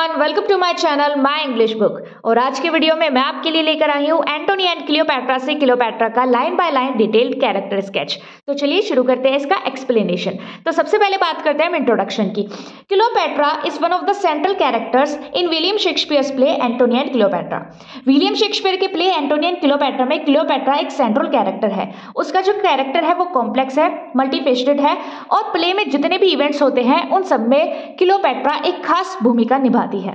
Everyone, welcome to my channel my English book. और आज की वीडियो में मैं आपके लिए लेकर आई हूँ एंटोनी एंड क्लियोपैट्रा से क्लियोपैट्रा का line by line detailed character sketch. तो चलिए शुरू करते हैं इसका एक्सप्लेनेशन। तो सबसे पहले बात करते हैं इंट्रोडक्शन की। Cleopatra is one of the central characters in William Shakespeare's play Antony and Cleopatra. William Shakespeare के प्ले एंटोनी एंड क्लियोपैट्रा में क्लियोपैट्रा एक सेंट्रल कैरेक्टर है। उसका जो कैरेक्टर है वो कॉम्प्लेक्स है, मल्टीफेस्टेड है और प्ले में जितने भी इवेंट्स होते हैं उन सब में क्लियोपैट्रा एक खास भूमिका निभाती है।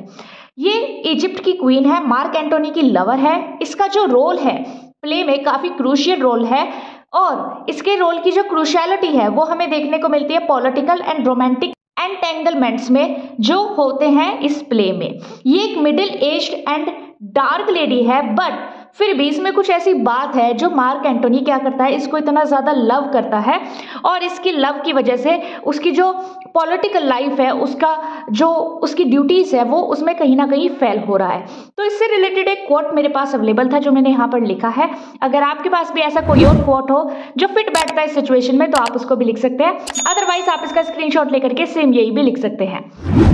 ये इजिप्ट की क्वीन है, मार्क एंटोनी की लवर है। इसका जो रोल है प्ले में काफी क्रूशियल रोल है और इसके रोल की जो क्रूशियलिटी है वो हमें देखने को मिलती है पॉलिटिकल एंड रोमांटिक एंटेंगलमेंट्स में जो होते हैं इस प्ले में। ये एक middle aged and dark lady है, बट फिर भी इसमें कुछ ऐसी बात है जो मार्क एंटोनी क्या करता है, इसको इतना ज़्यादा लव करता है और इसकी लव की वजह से उसकी जो पॉलिटिकल लाइफ है, उसका जो उसकी ड्यूटीज़ है वो उसमें कहीं ना कहीं फेल हो रहा है। तो इससे रिलेटेड एक कोट मेरे पास अवेलेबल था जो मैंने यहाँ पर लिखा है। अगर आपके पास भी ऐसा कोई और कोट हो जो फिट बैठता है इस सिचुएशन में तो आप उसको भी लिख सकते हैं, अदरवाइज आप इसका स्क्रीनशॉट लेकर के सेम यही भी लिख सकते हैं।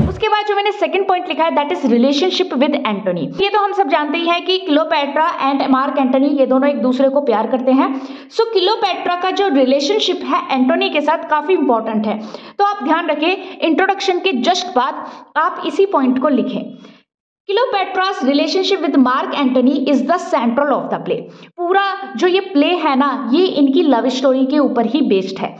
उसके बाद जो मैंने सेकंड पॉइंट लिखा है that is relationship with Antony. ये तो हम सब जानते ही हैं कि क्लियोपैट्रा एंड मार्क एंटोनी ये दोनों एक दूसरे को प्यार करते हैं। सो क्लियोपैट्रा का जो रिलेशनशिप है एंटोनी के साथ काफी इंपॉर्टेंट है। तो आप ध्यान रखें, इंट्रोडक्शन के जस्ट बाद आप इसी पॉइंट को लिखें। Cleopatra's relationship with Mark Antony is the central of the play. पूरा जो ये प्ले है ना, ये इनकी लव स्टोरी के ऊपर ही बेस्ड है।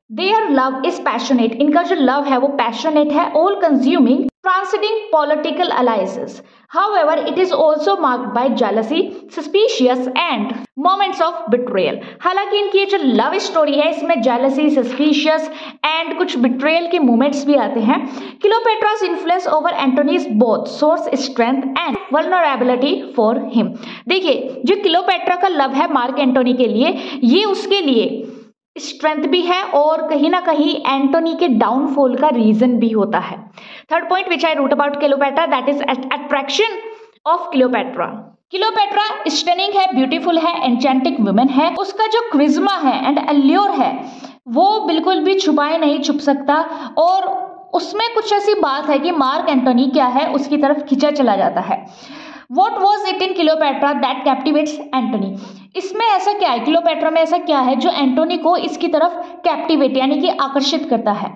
Their love is passionate. इनका जो लव है वो पैशनेट है, all consuming, transcending political alliances. However, it is also marked by jealousy, suspicious and moments of betrayal. हालांकि इनकी ये जो लव स्टोरी है इसमें jealousy, suspicious and कुछ betrayal के moments भी आते हैं। Cleopatra's influence over Antony is both source strength and vulnerability for him. देखिए, जो क्लियोपैट्रा का लव है मार्क एंटोनी के लिए, ये उसके लिए स्ट्रेंथ भी है और कहीं ना कहीं एंटोनी के डाउनफॉल का रीजन भी होता है। Third point which I wrote about Cleopatra that is attraction of Cleopatra. Cleopatra stunning है, ब्यूटीफुल है, एन्चेंटिक वुमेन है। उसका जो क्रिज्मा है एंड अल्योर है वो बिल्कुल भी छुपाए नहीं छुप सकता और उसमें कुछ ऐसी बात है कि मार्क एंटोनी क्या है उसकी तरफ खींचा चला जाता है। What was it in Cleopatra that captivates Antony? इसमें ऐसा क्या है, क्लियोपैट्रा में ऐसा क्या है जो एंटोनी को इसकी तरफ कैप्टिवेट यानी कि आकर्षित करता है।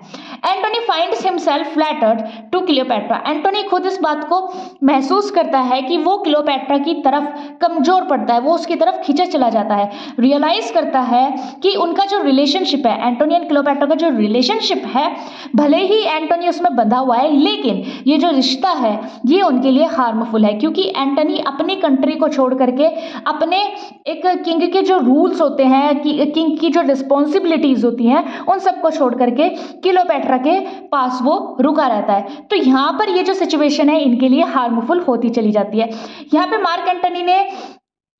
Antony finds himself flattered to Cleopatra. Antony खुद इस बात को महसूस करता है कि वो क्लियोपैट्रा की तरफ कमजोर पड़ता है, वो उसकी तरफ खींचा चला जाता है। रियलाइज करता है कि उनका जो रिलेशनशिप है, एंटोनी एंड क्लियोपैट्रा का जो रिलेशनशिप है, भले ही एंटोनी उसमें बंधा हुआ है लेकिन ये जो रिश्ता है ये उनके लिए हार्मफुल है, क्योंकि एंटोनी अपनी कंट्री को छोड़ करके अपने एक किंग के जो रूल्स होते हैं, किंग की जो रिस्पॉन्सिबिलिटीज होती हैं, उन सबको छोड़ करके क्लियोपैट्रा के पास वो रुका रहता है। तो यहाँ पर ये जो सिचुएशन है इनके लिए हार्मफुल होती चली जाती है। यहाँ पे मार्क एंटोनी ने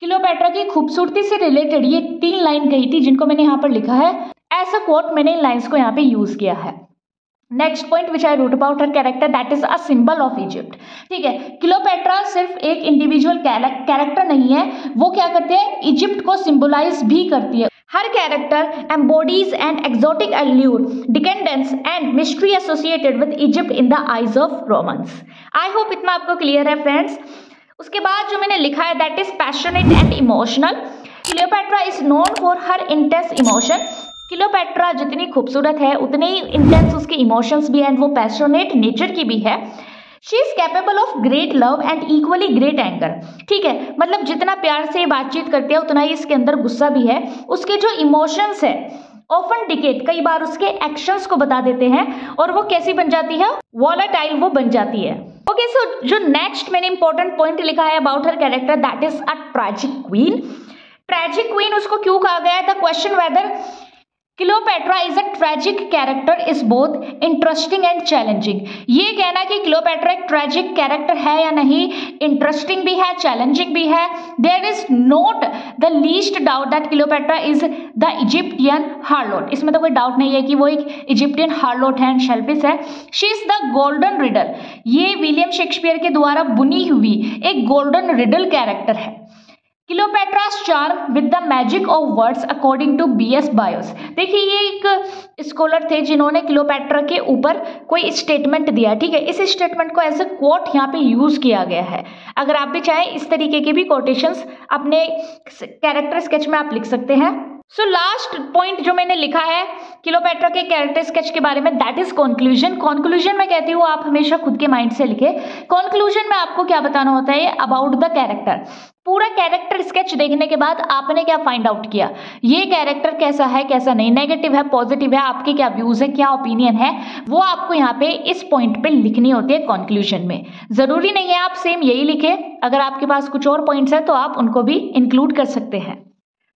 क्लियोपैट्रा की खूबसूरती से रिलेटेड ये 3 लाइन कही थी जिनको मैंने यहाँ पर लिखा है। एज अ कोट मैंने इन लाइन्स को यहाँ पे यूज किया है। Next point which I wrote about her character that is a symbol of Egypt. ठीक है, क्लियोपैट्रा सिर्फ एक इंडिविजुअल कैरेक्टर नहीं है, वो क्या करते हैं, इजिप्ट को सिंबलाइज भी करती है। हर character embodies and exotic allure, decadence and mystery associated with Egypt in the eyes of Romans. I hope इतना आपको क्लियर है फ्रेंड्स। उसके बाद जो मैंने लिखा है that is passionate and emotional. Cleopatra is known for her intense emotion. Cleopatra जितनी खूबसूरत है उतने ही इंटेंस उसके इमोशंस भी हैं, वो पैशनेट नेचर की भी है। She is capable of great love and equally great anger. ठीक है, मतलब जितना प्यार से बातचीत करते हैं उतना ही इसके अंदर गुस्सा भी है। उसके जो इमोशंस है ऑफन डिकेट, कई बार उसके एक्शंस को बता देते हैं और वो कैसी बन जाती है, वॉलेटाइल वो बन जाती है। ओके, सो जो नेक्स्ट मैंने इंपॉर्टेंट पॉइंट लिखा है about her character that is a tragic queen. Tragic queen उसको क्यों कहा गया है, the question whether Cleopatra is a tragic character is both interesting and challenging. ये कहना कि क्लियोपैट्रा एक ट्रैजिक कैरेक्टर है या नहीं, इंटरेस्टिंग भी है, चैलेंजिंग भी है। There is not the least doubt that Cleopatra is the Egyptian harlot. इसमें तो कोई डाउट नहीं है कि वो एक इजिप्टियन हार्लोट है एंड शेल्फिश है। She is the golden riddle. ये विलियम शेक्सपियर के द्वारा बुनी हुई एक गोल्डन रिडल कैरेक्टर है। Cleopatra's charm with the magic of words according to BS Bios. देखिए ये एक स्कॉलर थे जिन्होंने क्लियोपेट्रा के ऊपर कोई स्टेटमेंट दिया, ठीक है। इस स्टेटमेंट को एज ए कोट यहाँ पे यूज किया गया है। अगर आप भी चाहें इस तरीके के भी कोटेशंस अपने कैरेक्टर स्केच में आप लिख सकते हैं। सो लास्ट पॉइंट जो मैंने लिखा है क्लियोपेट्रा के कैरेक्टर स्केच के बारे में, दैट इज कंक्लूजन। कंक्लूजन में कहती हूँ आप हमेशा खुद के माइंड से लिखे। कंक्लूजन में आपको क्या बताना होता है अबाउट द कैरेक्टर। पूरा कैरेक्टर स्केच देखने के बाद आपने क्या फाइंड आउट किया, ये कैरेक्टर कैसा है कैसा नहीं, नेगेटिव है पॉजिटिव है, आपके क्या व्यूज है क्या ओपिनियन है, वो आपको यहाँ पे इस पॉइंट पे लिखनी होती है कंक्लूजन में। जरूरी नहीं है आप सेम यही लिखे, अगर आपके पास कुछ और पॉइंट्स है तो आप उनको भी इंक्लूड कर सकते हैं।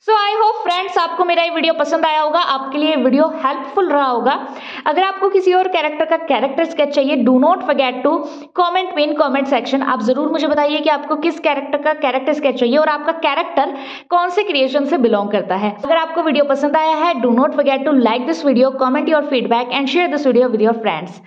सो आई होप फ्रेंड्स आपको मेरा ये वीडियो पसंद आया होगा, आपके लिए वीडियो हेल्पफुल रहा होगा। अगर आपको किसी और कैरेक्टर का कैरेक्टर स्केच चाहिए, do not forget to comment me in comment section. आप जरूर मुझे बताइए कि आपको किस कैरेक्टर का कैरेक्टर स्केच चाहिए और आपका कैरेक्टर कौन से क्रिएशन से बिलोंग करता है। अगर आपको वीडियो पसंद आया है, do not forget to like this video, comment your feedback and share this video with your friends.